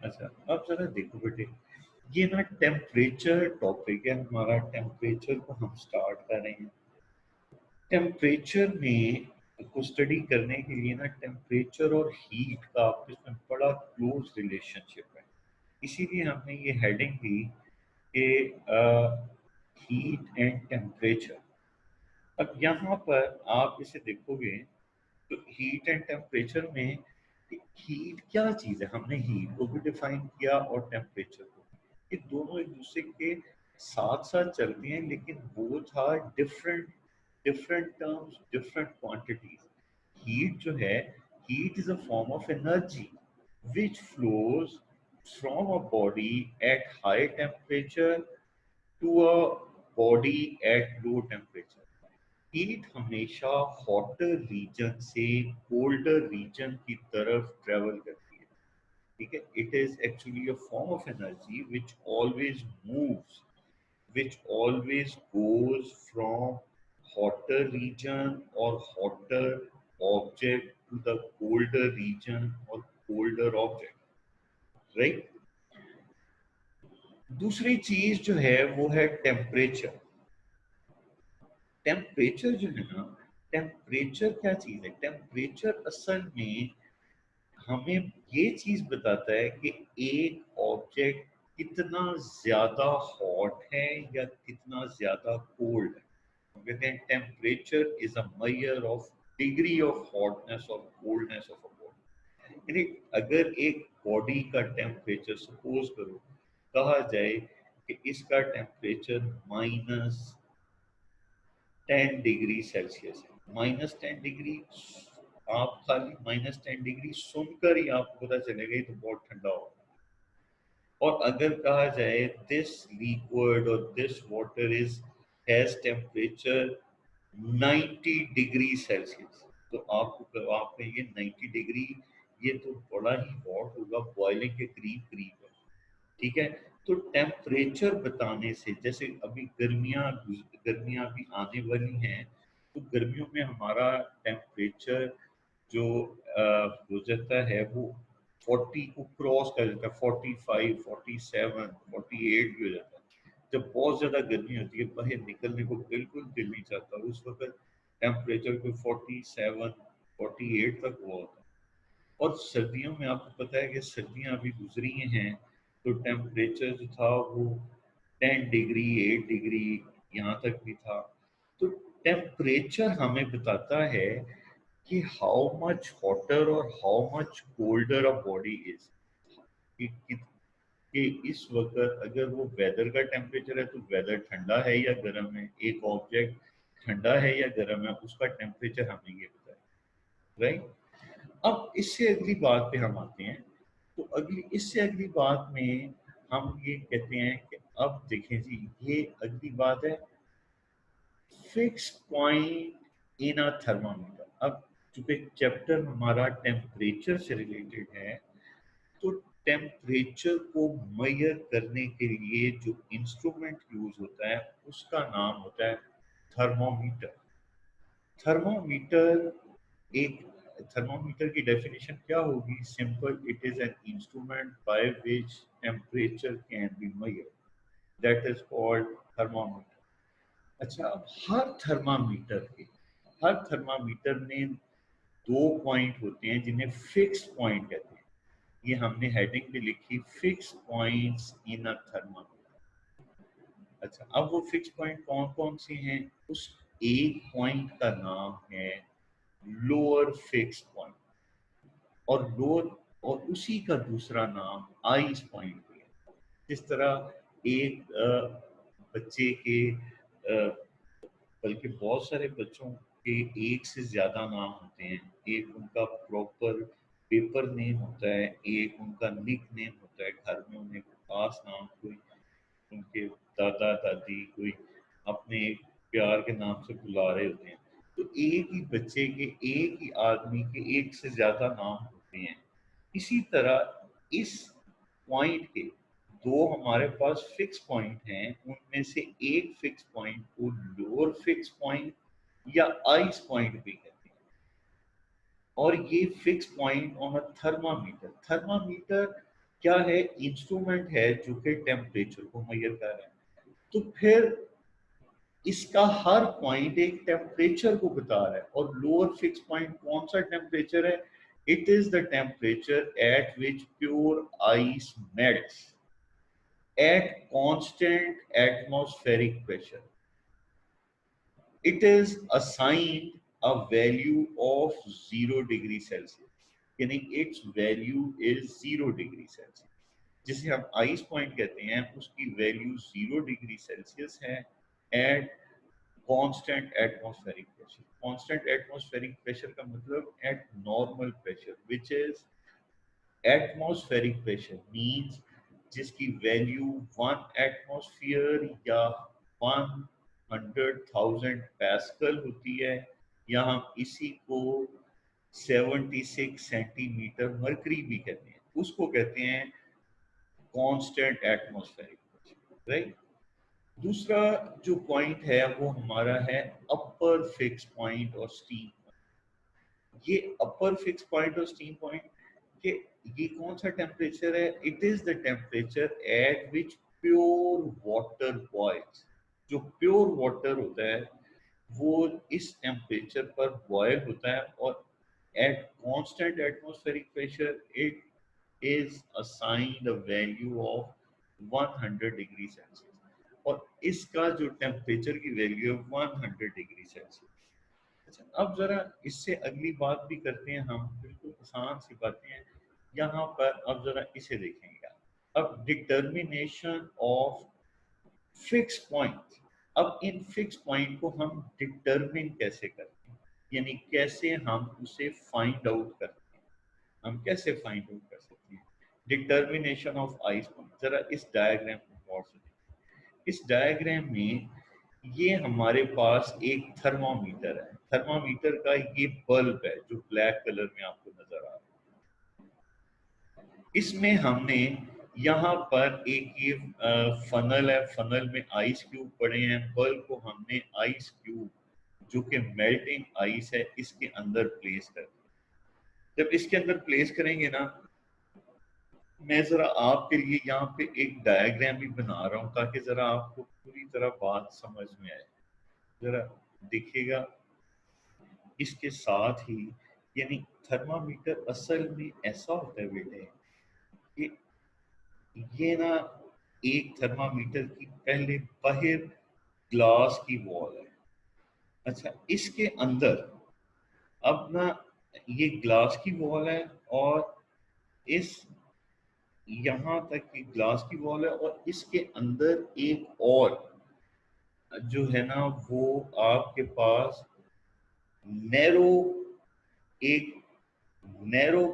अच्छा, अब जरा देखो बेटे, ये ना टेम्परेचर टॉपिक है हमारा। टेम्परेचर को हम स्टार्ट कर रहे हैं। टेम्परेचर में को स्टडी करने के लिए ना टेम्परेचर और हीट का आपस में बड़ा क्लोज रिलेशनशिप है। इसीलिए हमने ये हेडिंग दी कि हीट एंड टेम्परेचर। अब यहाँ पर आप इसे देखोगे तो हीट एंड टेम्परेचर में हीट क्या चीज़ है, हमने हीट को भी डिफाइन किया और टेम्परेचर को। ये दोनों एक दूसरे के साथ साथ चलती हैं, लेकिन both are different different terms, different quantities. Heat जो है, heat is a form of energy which flows from a body at high temperature to a body at low temperature. Heat हमेशा हॉटर रीजन से colder reason की तरफ travel करती है। ठीक है, it is actually a form of energy which always moves, which always goes from hotter region or hotter object to the colder region or colder object, right? दूसरी चीज जो है वो है टेम्परेचर। टेम्परेचर जो है ना, टेम्परेचर क्या चीज है? टेम्परेचर असल में हमें ये चीज बताता है कि एक ऑब्जेक्ट कितना ज्यादा हॉट है या कितना ज्यादा कोल्ड है। हम कहते हैं temperature is a measure of degree of hotness और कोल्डनेस ऑफ अ बॉडी। यानी अगर एक बॉडी का टेम्परेचर सपोज करो, कहा जाए कि इसका टेम्परेचर -10 डिग्री सेल्सियस है। -10 डिग्री, आप खाली -10 डिग्री सुनकर ही आपको पता चलेगा ये तो बहुत ठंडा होगा। और अगर कहा जाए दिस लिक्विड और this water is has temperature 90 degree Celsius, तो आपको आप कहेंगे 90 डिग्री, ये तो बड़ा ही हॉट होगा, बॉइलिंग के करीब करीब है। ठीक है, तो टेम्परेचर बताने से, जैसे अभी गर्मियां भी आने वाली हैं, तो गर्मियों में हमारा टेम्परेचर जो हो जाता है वो 40 को क्रॉस कर जाता है, 45, 47, 48 भी हो जाता है। जब बहुत ज्यादा गर्मी होती है, बाहर निकलने को बिल्कुल दिल नहीं चाहता, उस वक्त टेम्परेचर को 47, 48 तक हुआ होता है। और सर्दियों में आपको पता है कि सर्दियां अभी गुजरी हैं, तो टेम्परेचर जो था वो 10 डिग्री, 8 डिग्री यहाँ तक भी था। तो टेम्परेचर हमें बताता है कि हाउ मच हॉटर और how much colder a body is. कि, कि, कि इस वक्त अगर वो वेदर का टेम्परेचर है तो वेदर ठंडा है या गर्म है, एक ऑब्जेक्ट ठंडा है या गर्म है, उसका टेम्परेचर हमें ये बताए, राइट। अब इससे अगली बात पे हम आते हैं। तो इससे अगली बात में हम ये कहते हैं कि अब देखें जी, ये अगली बात है fix point in a thermometer. अब चूंकि चैप्टर हमारा टेम्परेचर से रिलेटेड है, तो टेम्परेचर को मेजर करने के लिए जो इंस्ट्रूमेंट यूज होता है उसका नाम होता है थर्मोमीटर। थर्मोमीटर एक थर्मोमीटर की डेफिनेशन क्या होगी? Simple, it is an instrument by which temperature can be measured, that is called thermometer. अच्छा, अब हर थर्मामीटर में दो पॉइंट होते हैं जिन्हें फिक्स पॉइंट कहते हैं। ये हमने हेडिंग भी लिखी, fix points in a thermometer. अच्छा, अब वो फिक्स पॉइंट कौन कौन से हैं? उस एक पॉइंट का नाम है लोअर फिक्स पॉइंट, और लोअर, और उसी का दूसरा नाम आइस पॉइंट भी है। जिस तरह एक बच्चे के बल्कि बहुत सारे बच्चों के एक से ज्यादा नाम होते हैं। एक उनका प्रॉपर पेपर नेम होता है, एक उनका निक नेम होता है, घर में उन्हें खास नाम, कोई उनके दादा दादी कोई अपने एक प्यार के नाम से बुला रहे होते हैं। तो एक ही बच्चे के, एक ही आदमी के एक से ज्यादा नाम होते हैं। इसी तरह इस पॉइंट के दो हमारे पास फिक्स पॉइंट हैं, उनमें से एक फिक्स पॉइंट को लोअर फिक्स पॉइंट या आइस पॉइंट भी कहते हैं। और ये fix point on a thermometer, thermometer क्या है, इंस्ट्रूमेंट है जो कि टेम्परेचर को मेजर कर रहा है। तो फिर इसका हर पॉइंट एक टेम्परेचर को बता रहा है, और लोअर फिक्स पॉइंट कौन सा टेम्परेचर है? It is the temperature at which pure ice melts at constant atmospheric pressure. It is assigned a value of 0 degree Celsius. यानी its value is 0 degree Celsius. जिसे हम आइस पॉइंट कहते हैं, उसकी value 0 degree Celsius है at constant atmospheric pressure. Constant atmospheric pressure का मतलब eight normal pressure, which is atmospheric pressure means जिसकी वैल्यू 1 एटमॉस्फेयर या 100,000 पैस्कल होती है, या हम इसी को 76 सेंटीमीटर मरकरी भी कहते हैं, उसको कहते हैं कांस्टेंट एटमॉस्फेरिक प्रेशर, राइट। दूसरा जो पॉइंट है वो हमारा है अपर फिक्स पॉइंट और स्टीम पॉइंट। ये अपर फिक्स पॉइंट और स्टीम पॉइंट कि ये कौन सा टेम्परेचर है? It is the temperature at which pure water boils. जो प्योर वाटर होता है वो इस टेम्परेचर पर बॉयल होता है, और at constant atmospheric pressure it is assigned a value of 100 degree Celsius, और इसका जो टेम्परेचर की वैल्यू है 100 डिग्री सेल्सियस। अच्छा, अब जरा इससे अगली बात भी करते हैं हम, बिल्कुल आसान सी बातें हैं यहाँ पर। अब जरा इसे देखेंगे आप। अब डिटर्मिनेशन ऑफ फिक्स पॉइंट। अब इन फिक्स पॉइंट को हम डिटर्मिन कैसे करते हैं, यानी कैसे हम उसे फाइंड आउट करते हैं। हम कैसे फाइंड आउट कर सकते हैं डिटर्मिनेशन ऑफ आइस पॉइंट? जरा इस डायग्राम को गौर से देखें। इस डायग्राम में ये हमारे पास एक थर्मामीटर है। थर्मामीटर का ये बल्ब है जो ब्लैक कलर में आपको नजर आ रहा है। इसमें हमने यहाँ पर एक ये फनल है, फनल में आइस क्यूब पड़े हैं। बल्ब को हमने आइस क्यूब जो कि मेल्टिंग आइस है इसके अंदर प्लेस कर दिया। जब इसके अंदर प्लेस करेंगे ना, मैं जरा आपके लिए यहाँ पे एक डायग्राम भी बना रहा हूँ ताकि जरा आपको पूरी तरह बात समझ में आए। जरा देखिएगा इसके साथ ही, यानी थर्मामीटर असल में ऐसा होता है बेटे कि ये ना एक थर्मामीटर की पहले बाहर ग्लास की वॉल है। अच्छा, इसके अंदर अब ना ये ग्लास की वॉल है, और इस यहाँ तक की ग्लास की वॉल है, और इसके अंदर एक और जो है ना वो आपके पास नैरो, एक नैरो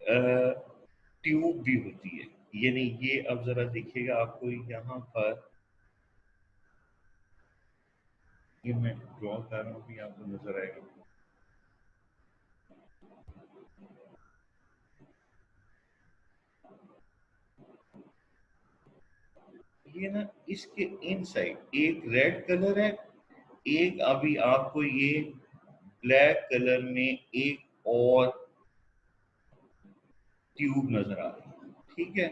ट्यूब भी होती है। यानी ये अब जरा देखिएगा, आपको यहाँ पर ये मैं ड्रॉ कर रहा हूँ भी आपको नजर आएगा। ये ना इसके इनसाइड एक रेड कलर है, एक अभी आपको ये ब्लैक कलर में एक और ट्यूब नजर आ रही है, ठीक है।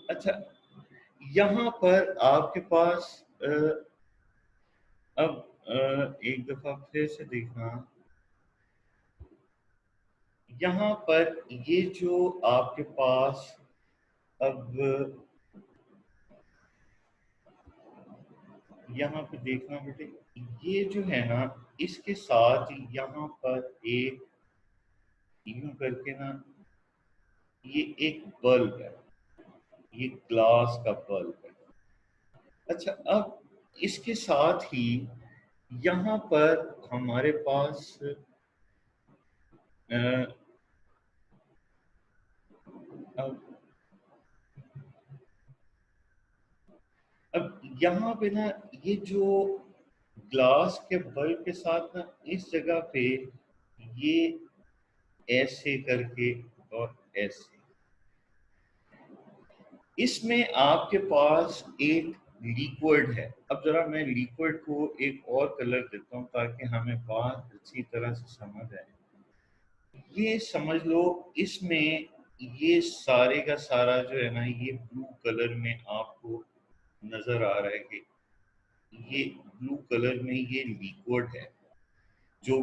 अच्छा, यहाँ पर आपके पास अब एक दफा फिर से देखना, यहाँ पर ये जो आपके पास अब यहाँ पे देखना बेटे, ये जो है ना इसके साथ यहाँ पर एक यूं करके ना ये एक बल्ब है, ये ग्लास का बल्ब है। अच्छा, अब इसके साथ ही यहाँ पर हमारे पास अ, अब यहाँ पे ना ये जो ग्लास के बल्ब के साथ ना इस जगह पे ये ऐसे करके और ऐसे, इसमें आपके पास एक लिक्विड है। अब जरा मैं लिक्विड को एक और कलर देता हूँ ताकि हमें बात अच्छी तरह से समझ आए। ये समझ लो इसमें ये सारे का सारा जो है ना, ये ब्लू कलर में आपको नजर आ रहा है कि ये ब्लू कलर में ये लिक्विड है, जो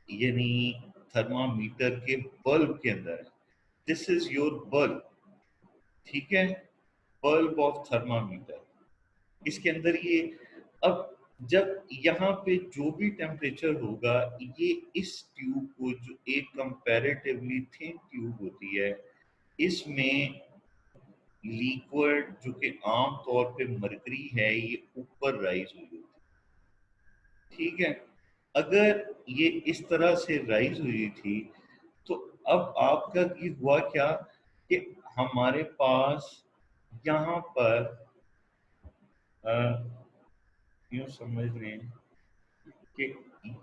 यानी थर्मामीटर के बल्ब के अंदर है। दिस इज योर बल्ब, ठीक है, बल्ब ऑफ थर्मामीटर। इसके अंदर ये, अब जब यहाँ पे जो भी टेम्परेचर होगा, ये इस ट्यूब को, जो एक कंपैरेटिवली थिन ट्यूब होती है, इसमें लिक्विड जो कि आम तौर पे मरकरी है, ये ऊपर राइज हुई होती है, ठीक है। अगर ये इस तरह से राइज हुई थी, तो अब आपका ये हुआ क्या कि हमारे पास यहाँ पर यूं समझ लें कि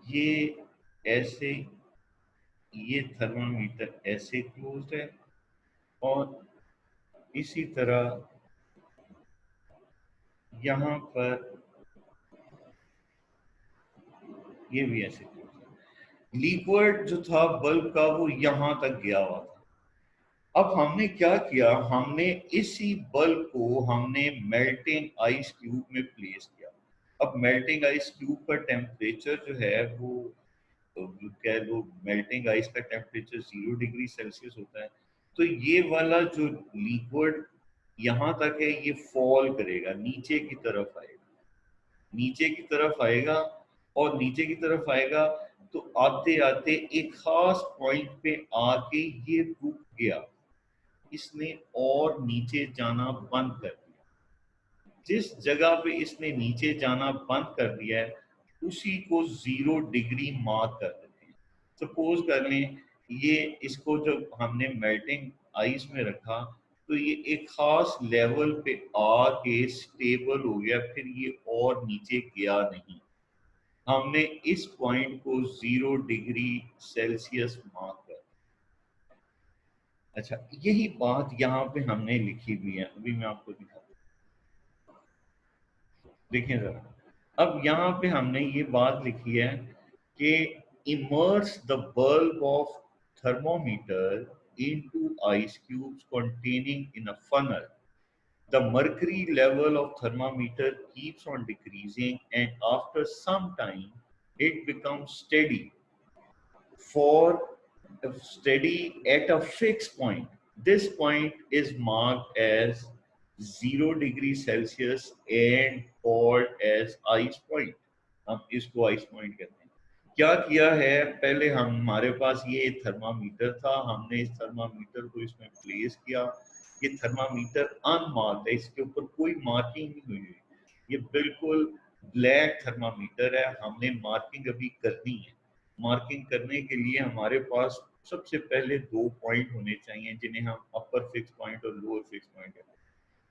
ये ऐसे, ये थर्मामीटर ऐसे क्लोज्ड है, और इसी तरह यहाँ पर ये भी ऐसे क्लोज्ड है। लिक्विड जो था बल्ब का, वो यहाँ तक गया हुआ था। अब हमने क्या किया, हमने इसी बल्ब को हमने मेल्टिंग आइस क्यूब में प्लेस किया। अब मेल्टिंग आइस क्यूब का टेम्परेचर जो है वो, तो कह लो मेल्टिंग आइस का टेम्परेचर 0 डिग्री सेल्सियस होता है। तो ये वाला जो लिक्विड यहाँ तक है, ये फॉल करेगा, नीचे की तरफ आएगा, नीचे की तरफ आएगा, और नीचे की तरफ आएगा, तो आते आते एक खास पॉइंट पे आके ये रुक गया, इसने और नीचे जाना बंद कर दिया। जिस जगह पे इसने नीचे जाना बंद कर दिया है, उसी को 0 डिग्री मार्क कर देते हैं। सपोज कर लें, ये इसको जब हमने मेल्टिंग आइस में रखा, तो ये एक खास लेवल पे आके स्टेबल हो गया, फिर ये और नीचे गया नहीं। हमने इस पॉइंट को 0 डिग्री सेल्सियस मार्क कर। अच्छा, यही बात यहाँ पे हमने लिखी हुई है, अभी मैं आपको दिखाता हूँ, देखिए जरा। अब यहाँ पे हमने ये बात लिखी है कि immerse the bulb of thermometer into ice cubes containing in a funnel. The mercury level of thermometer keeps on decreasing, and after some time it becomes for steady at a fixed point. This point is marked as 0 degree Celsius and called as ice point. हम इसको ice point कहते हैं। क्या किया है, पहले हमारे पास ये थर्मामीटर था, हमने इस थर्मामीटर को इसमें प्लेस किया। ये थर्मामीटर अनमार्क्ड है, इसके ऊपर कोई मार्किंग नहीं हुई है, ये बिल्कुल ब्लैक थर्मामीटर है। हमने मार्किंग अभी करनी है। मार्किंग करने के लिए हमारे पास सबसे पहले 2 पॉइंट होने चाहिए, जिन्हें हम अपर फिक्स पॉइंट और लोअर फिक्स पॉइंट कहते हैं।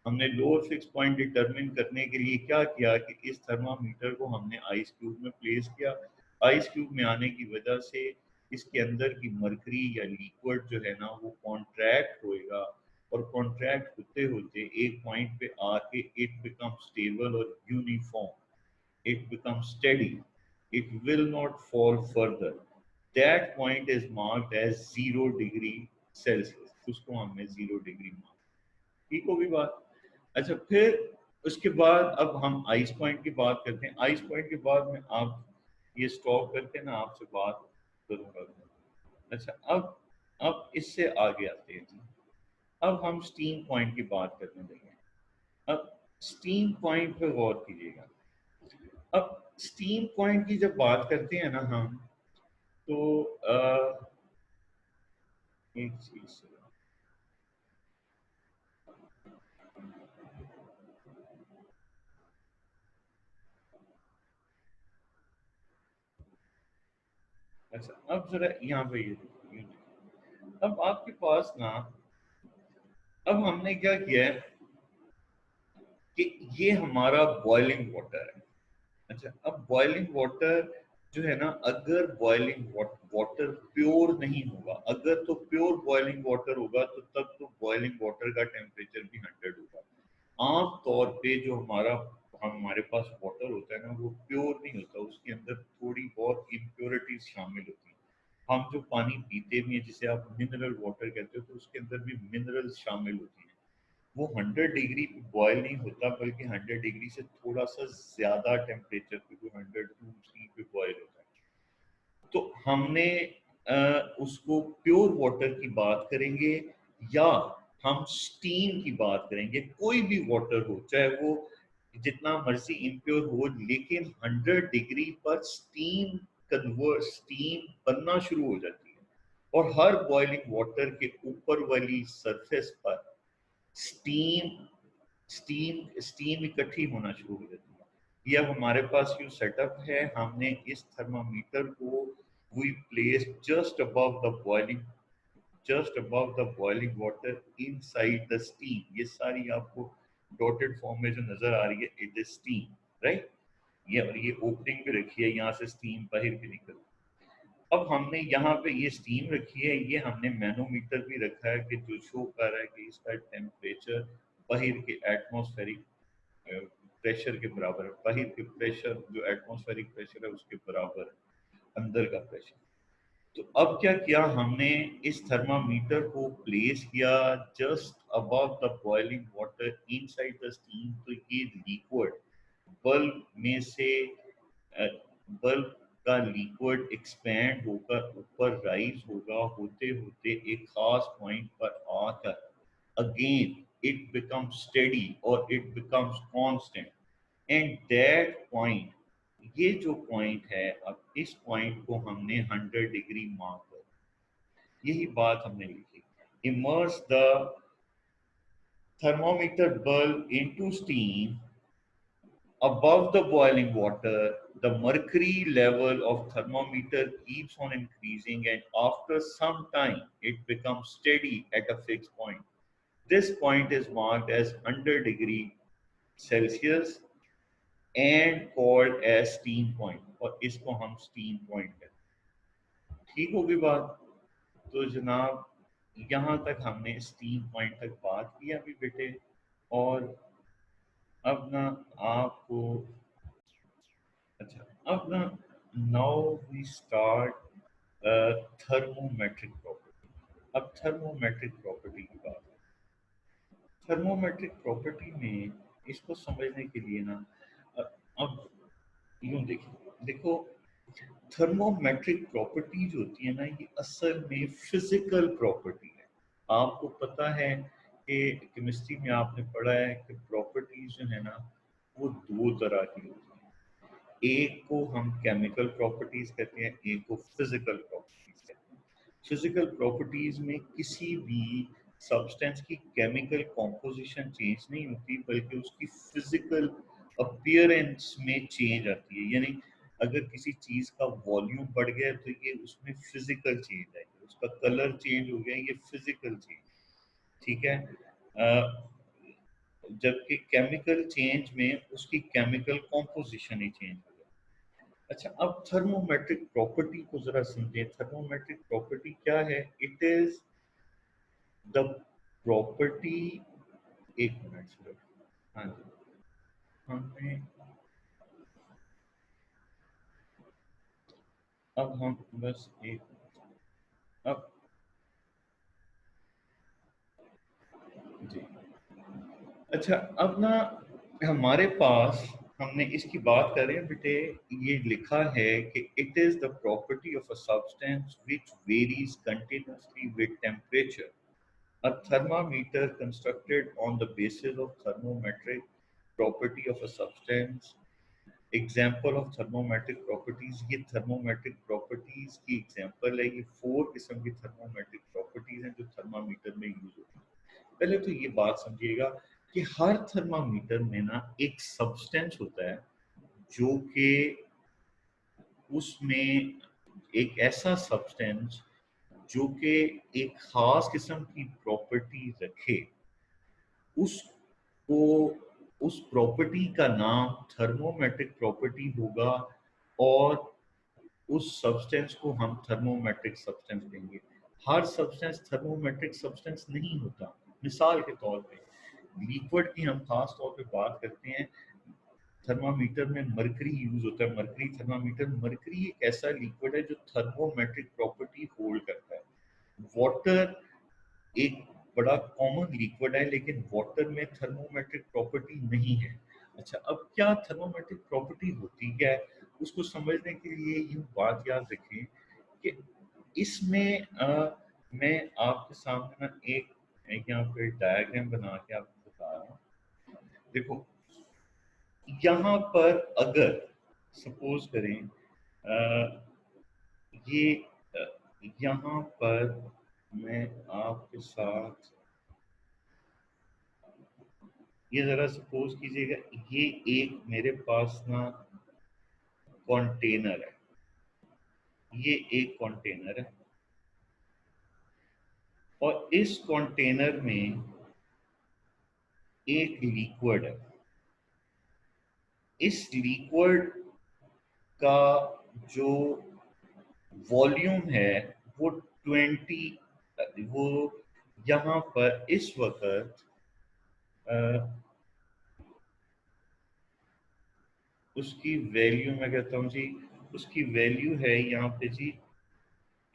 हमने लोअर फिक्स पॉइंट डिटरमिन करने के लिए क्या किया कि इस थर्मामीटर को हमने आइस क्यूब में प्लेस किया। आइस क्यूब में आने की वजह से इसके अंदर की मरकरी या लिक्विड जो है ना, वो कॉन्ट्रैक्ट होएगा, और कॉन्ट्रैक्ट होते होते एक पॉइंट पे आके इट बिकम स्टेबल और uniform, it becomes steady, it will not fall further. That point is marked as 0 degree Celsius, उसको हमने 0 डिग्री मार्क, ठीक होगी बात। अच्छा, फिर उसके बाद अब हम आइस पॉइंट की बात करते हैं। आइस पॉइंट के बाद में आप ये स्टॉप करके ना आपसे बात करूंगा। अच्छा, अब इससे आगे आते हैं जी। अब हम स्टीम पॉइंट की बात करने लगे। अब स्टीम पॉइंट पे गौर कीजिएगा। अब स्टीम पॉइंट की जब बात करते हैं ना हम, तो एक चीज, अच्छा अब जरा यहाँ पे ये देखिए। अब आपके पास ना, अब हमने क्या किया है कि ये हमारा बॉइलिंग वाटर है। अच्छा, अब बॉइलिंग वाटर जो है ना, अगर बॉइलिंग वाटर प्योर नहीं होगा, अगर तो प्योर बॉइलिंग वाटर होगा, तो तब तो बॉइलिंग वाटर का टेम्परेचर भी 100 होगा। आम तौर पे जो हमारे पास वाटर होता है ना, वो प्योर नहीं होता, उसके अंदर थोड़ी बहुत इम्प्योरिटीज शामिल होती हैं। हम जो पानी पीते पीते भी हैं जिसे आप मिनरल वाटर कहते हो, तो उसके अंदर भी मिनरल्स शामिल होती हैं। वो 100 डिग्री पे बॉयल नहीं होता, बल्कि 100 डिग्री से थोड़ा सा ज्यादा टेम्परेचर पे, कोई 102 पे बॉयल होता है। तो हमने उसको प्योर वाटर की बात करेंगे या हम स्टीम की बात करेंगे। कोई भी वाटर हो, चाहे वो जितना मर्जी इम्प्योर हो, लेकिन 100 डिग्री पर स्टीम बनना शुरू हो जाती है, और हर बॉइलिंग वाटर के ऊपर वाली सरफेस पर स्टीम स्टीम इकट्ठी होना शुरू हो जाती है। ये अब हमारे पास जो सेटअप है, हमने इस थर्मामीटर को we place just above the boiling water inside the steam. ये सारी आपको डॉटेड फॉर्म में जो नजर आ रही है, इट इज स्टीम, राइट। ये ओपनिंग पे रखी है, यहाँ से स्टीम बाहर भी निकल। अब हमने यहाँ पे ये स्टीम रखी है, ये हमने मैनोमीटर भी रखा है कि जो शो कर रहा है कि इसका टेम्परेचर बाहर के एटमॉस्फेरिक प्रेशर के बराबर है। बाहर के प्रेशर जो एटमॉस्फेरिक प्रेशर है उसके बराबर है अंदर का प्रेशर। तो अब क्या किया हमने, इस थर्मामीटर को प्लेस किया just above the boiling water inside the steam. तो ये लिक्विड बल्ब में से बल्ब का लिक्विड एक्सपैंड होकर ऊपर राइज होगा, होते होते एक खास पॉइंट पर आकर again it becomes steady or it becomes constant, and that point, ये जो पॉइंट है, अब इस पॉइंट को हमने 100 डिग्री मार्क कर, यही बात हमने लिखी। immerse the thermometer bulb into steam above the boiling water. The mercury level of thermometer keeps on increasing, and after some time it becomes steady at a fixed point. This point is marked as 100 degree Celsius and called as steam point, और इसको हम steam point कहते हैं। ठीक होगी बात। तो जनाब, यहाँ तक हमने steam point तक बात की अभी बेटे, और अब ना आपको, अच्छा, अब ना now we start thermometric property. अब थर्मोमेट्रिक प्रॉपर्टी की बात है। थर्मोमेट्रिक प्रॉपर्टी में इसको समझने के लिए ना, अब यूं देखो, थर्मोमेट्रिक प्रॉपर्टी जो होती है ना, ये असल में फिजिकल प्रॉपर्टी है। आपको पता है कि केमिस्ट्री में आपने पढ़ा है कि प्रॉपर्टीज जो है ना, वो दो तरह की होती हैं। एक को हम केमिकल प्रॉपर्टीज कहते हैं, एक को फिजिकल प्रॉपर्टीज कहते हैं। फिजिकल प्रॉपर्टीज में किसी भी सब्सटेंस की केमिकल कॉम्पोजिशन चेंज नहीं होती, बल्कि उसकी फिजिकल अपीयरेंस में चेंज आती है। यानी अगर किसी चीज का वॉल्यूम बढ़ गया तो ये उसमें फिजिकल चेंज आएगी, उसका कलर चेंज हो गया, ये फिजिकल चेंज, ठीक है। जबकि केमिकल चेंज में उसकी केमिकल कॉम्पोजिशन ही चेंज हो गया। अच्छा, अब थर्मोमेट्रिक प्रॉपर्टी को जरा समझें। थर्मोमेट्रिक प्रॉपर्टी क्या है? इट इज द प्रॉपर्टी, एक मिनट सर, हाँ जी, हमने अब हम बस एक, अब जी, अच्छा, अब ना हमारे पास, हमने इसकी बात कर रहे हैं बेटे, ये लिखा है कि it is the property of a substance which varies continuously with temperature. A thermometer constructed on the basis of thermometric property of a substance। Example of thermometric properties, ये थर्मोमेट्रिक प्रॉपर्टीज की एग्जाम्पल है। ये 4 किस्म की thermometric properties हैं जो thermometer में use होती हैं। पहले तो ये बात समझिएगा कि हर थर्मामीटर में ना एक सब्सटेंस होता है, जो कि उसमें एक ऐसा सब्सटेंस जो कि एक खास किस्म की प्रॉपर्टी रखे, उसको, उस प्रॉपर्टी का नाम थर्मोमेट्रिक प्रॉपर्टी होगा, और उस सब्सटेंस को हम थर्मोमेट्रिक सब्सटेंस देंगे। हर सब्सटेंस थर्मोमेट्रिक सब्सटेंस नहीं होता। मिसाल के तौर पे लिक्विड की हम खास तौर पे बात करते हैं, थर्मामीटर में मरकरी यूज होता है, मरकरी थर्मामीटर। मरकरी एक ऐसा लिक्विड है जो थर्मोमेट्रिक प्रॉपर्टी होल्ड करता है। वाटर एक बड़ा कॉमन लिक्विड है, लेकिन वाटर में थर्मोमेट्रिक प्रॉपर्टी नहीं है। अच्छा, अब क्या थर्मोमेट्रिक प्रॉपर्टी होती है, उसको समझने के लिए ये बात याद रखें कि इसमें मैं आपके सामने ना एक यहाँ पे डायग्राम बना के आपको बता रहा हूँ। देखो, यहाँ पर अगर सपोज करें ये अ, यहाँ पर मैं आपके साथ ये जरा सपोज कीजिएगा, ये एक मेरे पास ना कंटेनर है, ये एक कंटेनर है और इस कंटेनर में एक लिक्विड है। इस लिक्विड का जो वॉल्यूम है वो 20, वो यहाँ पर इस वक्त उसकी वैल्यू मैं कहता हूँ जी, उसकी वैल्यू है यहाँ पे जी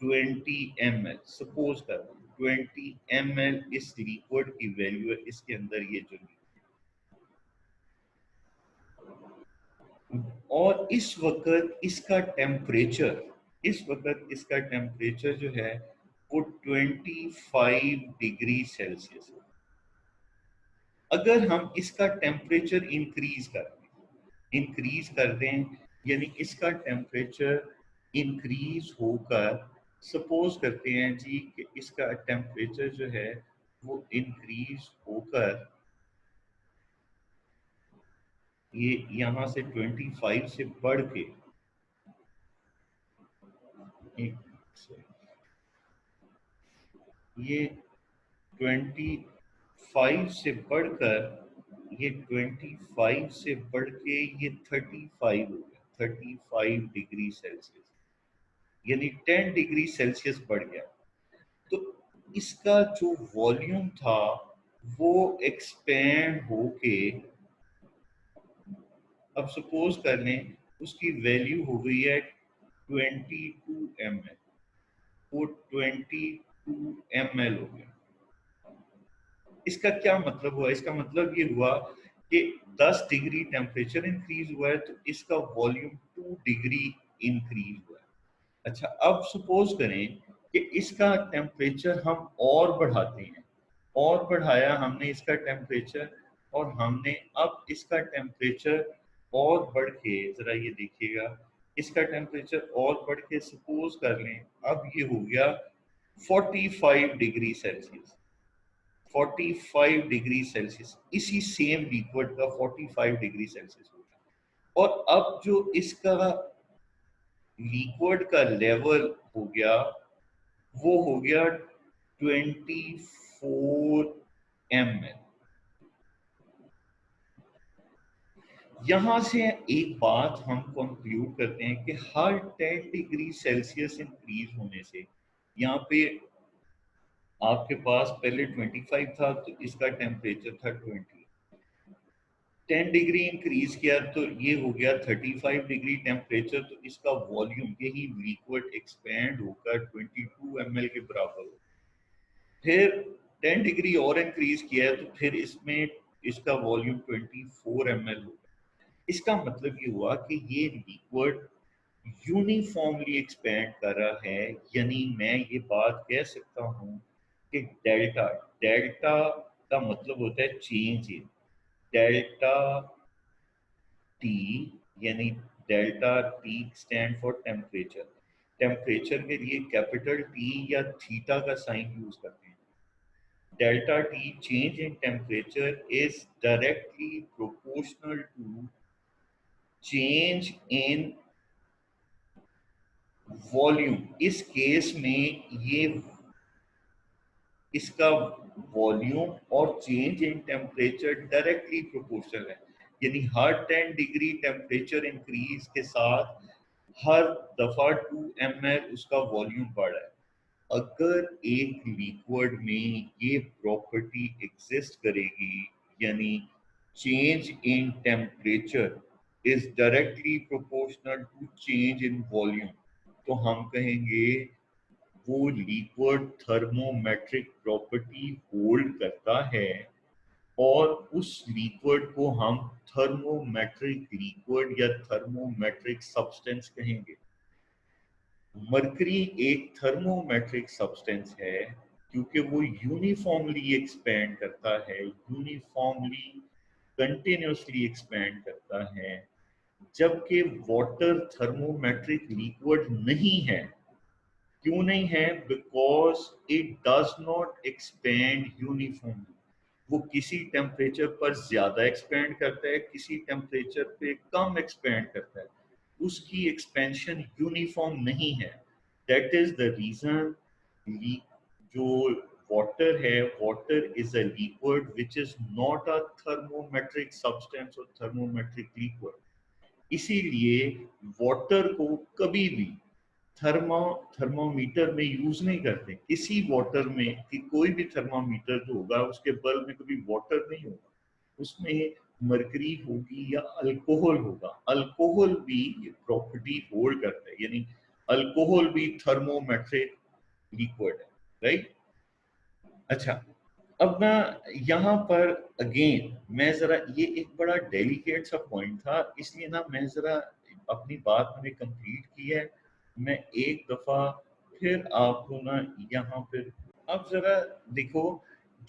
20 ml। सपोज कर 20 ml इस लिक्विड की वैल्यू है, इसके अंदर ये जो, और इस वक्त इसका टेम्परेचर जो है वो 25 डिग्री सेल्सियस है। अगर हम इसका टेम्परेचर इंक्रीज कर दें, यानी इसका टेम्परेचर इंक्रीज होकर, सपोज करते हैं जी कि इसका टेम्परेचर जो है वो इंक्रीज होकर ये यहाँ से 25 से बढ़ के ये 25 से बढ़कर ये 25 से बढ़ के ये 35 हो गया, 35 डिग्री सेल्सियस, यानी 10 डिग्री सेल्सियस बढ़ गया। तो इसका जो वॉल्यूम था वो एक्सपेंड होके, अब सपोज कर लें उसकी वैल्यू हो गई है 22 ml, वो 22 ml हो गया। इसका क्या मतलब हुआ? इसका मतलब ये हुआ कि 10 डिग्री टेम्परेचर इंक्रीज हुआ है, तो इसका वॉल्यूम 2 डिग्री इंक्रीज हुआ है। अच्छा, अब सपोज करें कि इसका टेम्परेचर हम और बढ़ाते हैं, और बढ़ाया हमने इसका टेम्परेचर, और हमने अब इसका टेम्परेचर और बढ़ के, जरा ये देखिएगा, इसका टेम्परेचर और बढ़ के सपोज कर लें अब ये हो गया 45 डिग्री सेल्सियस। 45 डिग्री सेल्सियस, इसी सेम लिक्विड का 45 डिग्री सेल्सियस हो गया। और अब जो इसका लिक्विड का लेवल हो गया वो हो गया 24 ml। यहां से एक बात हम कंक्लूड करते हैं कि हर 10 डिग्री सेल्सियस इंक्रीज होने से, यहाँ पे आपके पास पहले 25 था तो इसका टेम्परेचर था 20, 10 डिग्री इंक्रीज किया तो ये हो गया 35 डिग्री टेम्परेचर, तो इसका वॉल्यूम, यही लिक्विड एक्सपेंड होकर 22 ml के बराबर हो। फिर 10 डिग्री और इंक्रीज किया है तो फिर इसमें इसका वॉल्यूम 24 ml हो गया। इसका मतलब ये हुआ कि ये लिक्विड यूनिफॉर्मली एक्सपेंड कर रहा है, यानी मैं ये बात कह सकता हूँ कि डेल्टा डेल्टा का मतलब होता है चेंज इन, डेल्टा टी, यानी delta T stand for temperature. Temperature के लिए कैपिटल टी या थीटा का साइन यूज करते हैं। Delta T, change in temperature, is directly proportional to change in volume. इस केस में ये इसका वॉल्यूम और change in temperature directly proportional है, यानी हर 10 डिग्री टेम्परेचर इंक्रीज के साथ हर दफा 2 ml उसका वॉल्यूम बढ़ रहा है। अगर एक लिक्विड में ये प्रॉपर्टी एग्जिस्ट करेगी, यानी change in temperature is directly proportional to change in volume, तो हम कहेंगे वो लिक्विड थर्मोमेट्रिक प्रॉपर्टी होल्ड करता है और उस लिक्विड को हम थर्मोमेट्रिक लिक्विड या थर्मोमेट्रिक सब्सटेंस कहेंगे। मरकरी एक थर्मोमेट्रिक सब्सटेंस है क्योंकि वो यूनिफॉर्मली एक्सपैंड करता है, यूनिफॉर्मली कंटिन्यूसली एक्सपैंड करता है, जबकि वाटर थर्मोमेट्रिक लिक्विड नहीं है। क्यों नहीं है? Because it does not expand uniformly. वो किसी टेम्परेचर पर ज्यादा एक्सपैंड करता है, किसी टेम्परेचर पे कम एक्सपैंड करता है, उसकी एक्सपेंशन यूनिफॉर्म नहीं है। दैट इज द रीजन जो वाटर है, water is a liquid which is not a thermometric substance और थर्मोमेट्रिक लिक्विड। इसीलिए वाटर को कभी भी थर्मोमीटर में यूज नहीं करते। किसी वाटर में कि कोई भी थर्मोमीटर जो होगा उसके बल्ब में कभी वाटर नहीं होगा, उसमें मरकरी होगी या अल्कोहल होगा। अल्कोहल भी ये प्रॉपर्टी होल्ड करता है, यानी अल्कोहल भी थर्मोमेट्रिक लिक्विड है, राइट। अच्छा, अब ना यहाँ पर अगेन मैं जरा, ये एक बड़ा डेलिकेट सा पॉइंट था, इसलिए ना मैं जरा अपनी बात मैंने कंप्लीट की है। मैं एक दफा फिर आपको ना यहाँ पर, अब जरा देखो,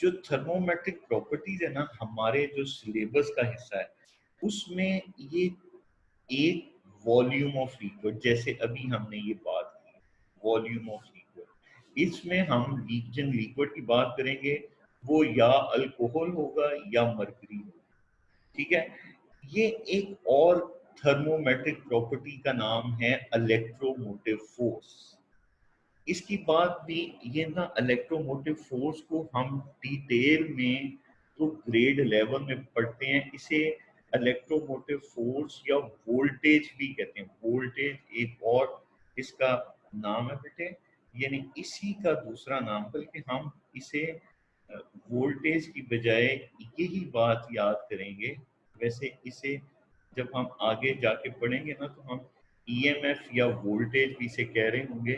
जो थर्मोमेट्रिक प्रॉपर्टीज है ना हमारे जो सिलेबस का हिस्सा है, उसमें ये एक वॉल्यूम ऑफ लिक्विड, जैसे अभी हमने ये बात की वॉल्यूम ऑफ लिक्विड, इसमें हम जिन लिक्विड की बात करेंगे वो या अल्कोहल होगा या मरकरी होगा, ठीक है। ये एक और थर्मोमेट्रिक प्रॉपर्टी का नाम है इलेक्ट्रोमोटिव फोर्स। इसकी बात भी, ये ना इलेक्ट्रोमोटिव फोर्स को हम डिटेल में तो ग्रेड 11 में पढ़ते हैं। इसे इलेक्ट्रोमोटिव फोर्स या वोल्टेज भी कहते हैं। वोल्टेज एक और इसका नाम है बेटे, यानी इसी का दूसरा नाम, बल्कि हम इसे वोल्टेज की बजाय यही बात याद करेंगे। वैसे इसे जब हम आगे जाके पढ़ेंगे ना तो हम ईएमएफ या वोल्टेज भी इसे कह रहे होंगे।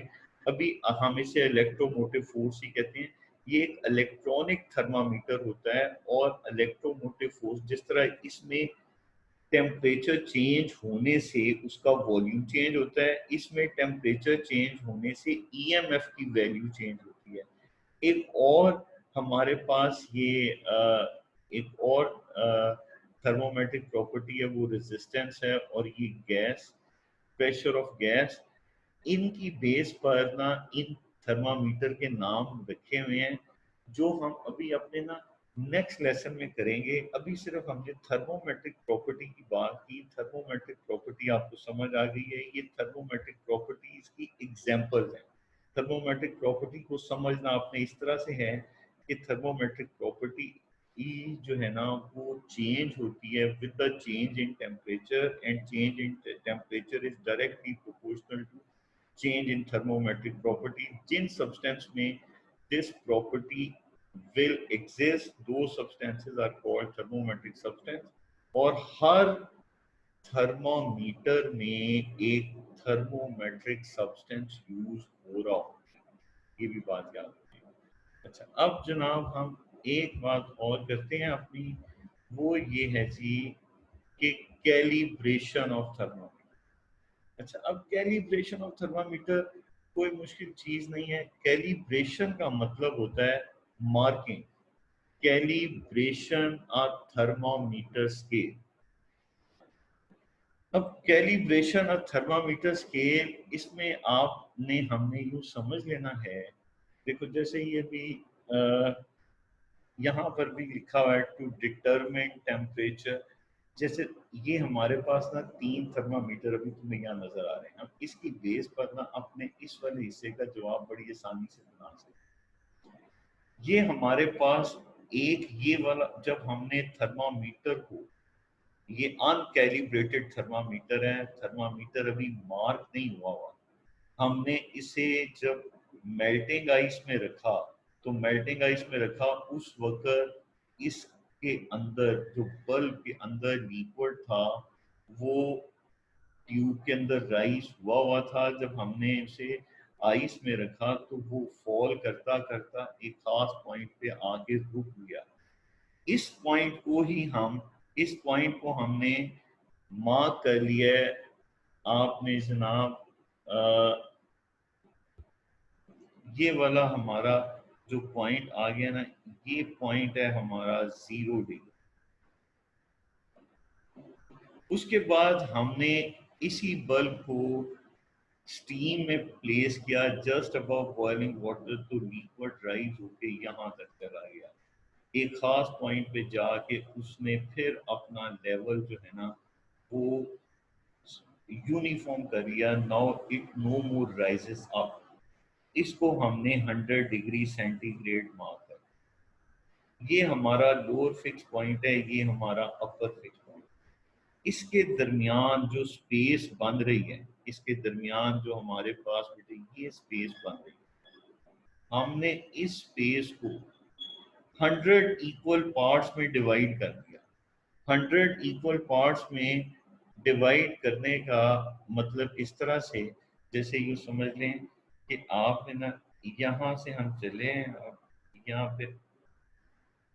अभी हम इसे इलेक्ट्रोमोटिव फोर्स ही कहते हैं। ये एक इलेक्ट्रॉनिक थर्मामीटर होता है, और इलेक्ट्रोमोटिव फोर्स जिस तरह इसमें टेम्परेचर चेंज होने से उसका वॉल्यूम चेंज होता है, इसमें टेम्परेचर चेंज होने से ईएमएफ की वैल्यू चेंज होती है। एक और हमारे पास ये एक और थर्मोमेट्रिक प्रॉपर्टी है, वो रेजिस्टेंस है, और ये गैस, प्रेशर ऑफ गैस। इनकी बेस पर ना इन थर्मामीटर के नाम रखे हुए हैं, जो हम अभी अपने ना नेक्स्ट लेसन में करेंगे। अभी सिर्फ हमने थर्मोमेट्रिक प्रॉपर्टी की बात की। थर्मोमेट्रिक प्रॉपर्टी आपको समझ आ गई है। ये थर्मोमेट्रिक प्रॉपर्टीज की एग्जांपल्स हैं। थर्मोमेट्रिक प्रॉपर्टी को समझना अपने इस तरह से है कि थर्मोमेट्रिक प्रॉपर्टी ई जो है ना वो चेंज होती है with the change in temperature, and change in temperature is directly proportional to change in thermometric property. जिन substance में this property will exist, those substances are called thermometric substance। और हर thermometer में एक थर्मोमेट्रिक सब्सटेंस यूज हो रहा होता है, ये भी बात याद रखिएगा। अच्छा, अब जनाब हम एक बात और करते हैं अपनी, वो ये है जी कि कैलिब्रेशन ऑफ थर्मोमीटर। अच्छा, अब कैलिब्रेशन ऑफ थर्मामीटर कोई मुश्किल चीज नहीं है। कैलिब्रेशन का मतलब होता है मार्किंग। कैलिब्रेशन अ थर्मामीटर स्केल। अब कैलिब्रेशन अ थर्मामीटर स्केल, इसमें आपने हमने यूं समझ लेना है। देखो, जैसे ये भी यहाँ पर भी लिखा हुआ है टू डिटरमिन टेम्परेचर। जैसे ये हमारे पास ना 3 थर्मामीटर अभी तुम्हें यहाँ नजर आ रहे हैं। अब इसकी बेस पर ना अपने इस वाले हिस्से का जवाब बड़ी आसानी से बना सकते हैं। ये हमारे पास एक ये वाला, जब हमने थर्मामीटर को, ये अनकैलिब्रेटेड थर्मामीटर है, थर्मामीटर अभी मार्क नहीं हुआ हुआ, हमने इसे जब मेल्टिंग आइस में रखा, तो मेल्टिंग आइस में रखा उस वक्त इसके अंदर जो बल्ब के अंदर लिक्विड था वो ट्यूब के अंदर राइस हुआ हुआ था। जब हमने इसे आइस में रखा तो वो फॉल करता करता एक खास पॉइंट पे आके रुक गया। इस पॉइंट को हमने मार्क कर लिया है। आपने जनाब ये वाला हमारा जो पॉइंट आ गया ना, ये पॉइंट है हमारा 0 डिग्री। उसके बाद हमने इसी बल्ब को स्टीम में प्लेस किया जस्ट अबव बॉइलिंग वाटर, तो लिक्विड राइज होके यहाँ तक चला गया। एक खास पॉइंट पे जाके उसने फिर अपना लेवल जो है ना वो यूनिफॉर्म कर लिया। Now it no more raises up. इसको हमने 100 डिग्री सेंटीग्रेड मार्क कर। ये हमारा लोअर फिक्स पॉइंट है, ये हमारा अपर फिक्स पॉइंट। इसके दरमियान जो स्पेस बन रही है, इसके दरमियान जो हमारे पास बेटे ये स्पेस बन रही है, हमने इस स्पेस को 100 इक्वल पार्ट्स में डिवाइड कर दिया। 100 इक्वल पार्ट्स में डिवाइड करने का मतलब इस तरह से, जैसे यूँ समझ लें कि आपने ना यहाँ से हम चले अब यहाँ पे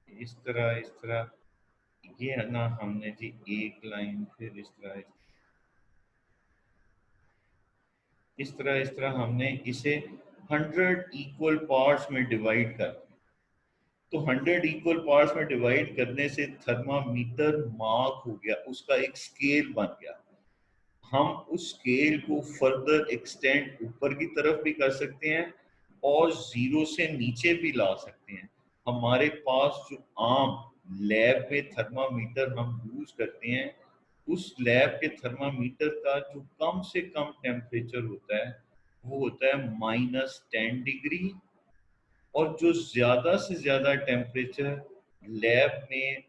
इस तरह ये है ना, हमने जी एक लाइन फिर इस तरह हमने इसे 100 इक्वल पार्ट्स में डिवाइड कर दिया। तो 100 इक्वल पार्ट्स में डिवाइड करने से थर्मामीटर मार्क हो गया, उसका एक स्केल बन गया। हम उस स्केल को फर्दर एक्सटेंड ऊपर की तरफ भी कर सकते हैं और जीरो से नीचे भी ला सकते हैं। हमारे पास जो आम लैब में थर्मामीटर हम यूज करते हैं, उस लैब के थर्मामीटर का जो कम से कम टेम्परेचर होता है वो होता है -10 डिग्री, और जो ज्यादा से ज्यादा टेम्परेचर लैब में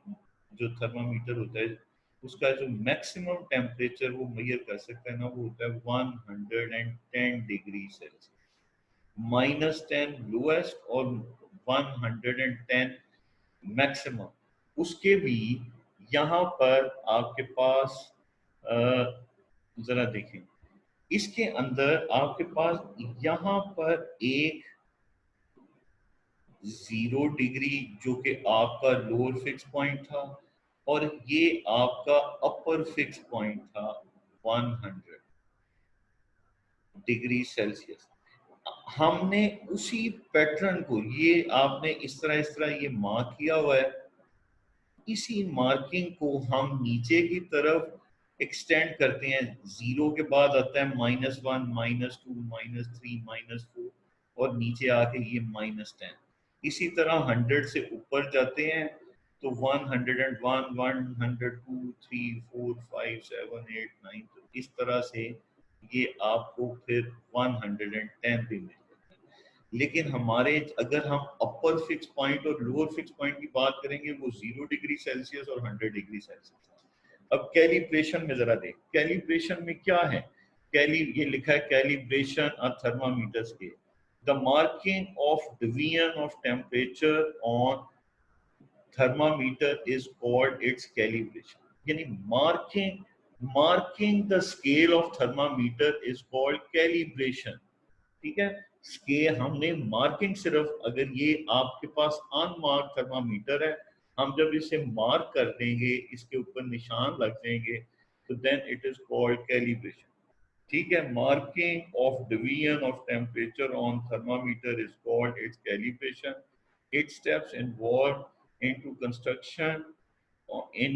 जो थर्मामीटर होता है उसका जो मैक्सिमम टेम्परेचर वो मेजर कर सकता है ना, वो होता है 110 डिग्री सेल्सियस। -10 लोएस्ट और 110 मैक्सिमम। उसके भी यहाँ पर आपके पास जरा देखें, इसके अंदर आपके पास यहाँ पर एक 0 डिग्री जो कि आपका लोअर फिक्स पॉइंट था, और ये आपका अपर फिक्स पॉइंट था 100 डिग्री सेल्सियस। हमने उसी पैटर्न को, ये आपने इस तरह ये मार्क किया हुआ है, इसी मार्किंग को हम नीचे की तरफ एक्सटेंड करते हैं। जीरो के बाद आता है -1, -2, -3, -4, और नीचे आके ये -10। इसी तरह 100 से ऊपर जाते हैं तो 101, 102, 3, 4, 5, 7, 8, 9, तो इस तरह से ये आपको फिर 110 भी मिल जाता है। लेकिन हमारे अगर हम अपर फिक्स पॉइंट और लोअर फिक्स पॉइंट की बात करेंगे, वो 0 डिग्री सेल्सियस और 100 डिग्री सेल्सियस। अब कैलिब्रेशन में जरा देख, कैलिब्रेशन में क्या है। ये लिखा है calibration a thermometer scale, the marking of division of temperature on thermometer is called its calibration। यानी marking the scale of thermometer is called calibration. ठीक है, स्केल हमने मार्किंग सिर्फ, अगर ये आपके पास अनमार्क थर्मामीटर है, हम जब इसे मार्क कर देंगे, इसके ऊपर निशान लग जाएंगे, तो then it is called calibration. ठीक है, marking of division of temperature on thermometer is called its calibration. Eight steps involved into construction in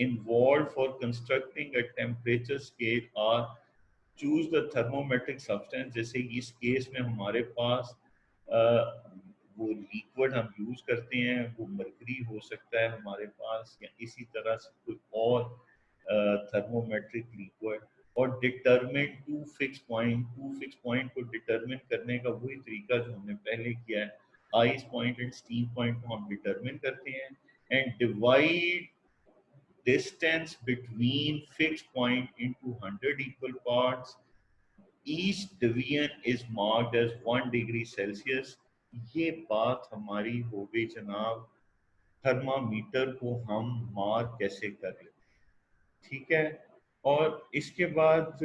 involved for constructing a temperature scale are choose the thermometric substance। जैसे इस case में हमारे पास वो liquid हम use करते हैं, वो mercury हो सकता है हमारे पास, या इसी तरह से कोई और थर्मोमेट्रिक लिक्विड। और डिटरमिन टू फिक्स पॉइंट को डिटरमिन करने का वही तरीका जो हमने पहले किया है। Ice point and steam point को हम डिटरमिन करते हैं and divide distance between fixed point into 100 equal parts। Each division is marked as 1 degree Celsius. ये बात हमारी हो गई जनाब, थर्मामीटर को हम मार्क कैसे करें। ठीक है, और इसके बाद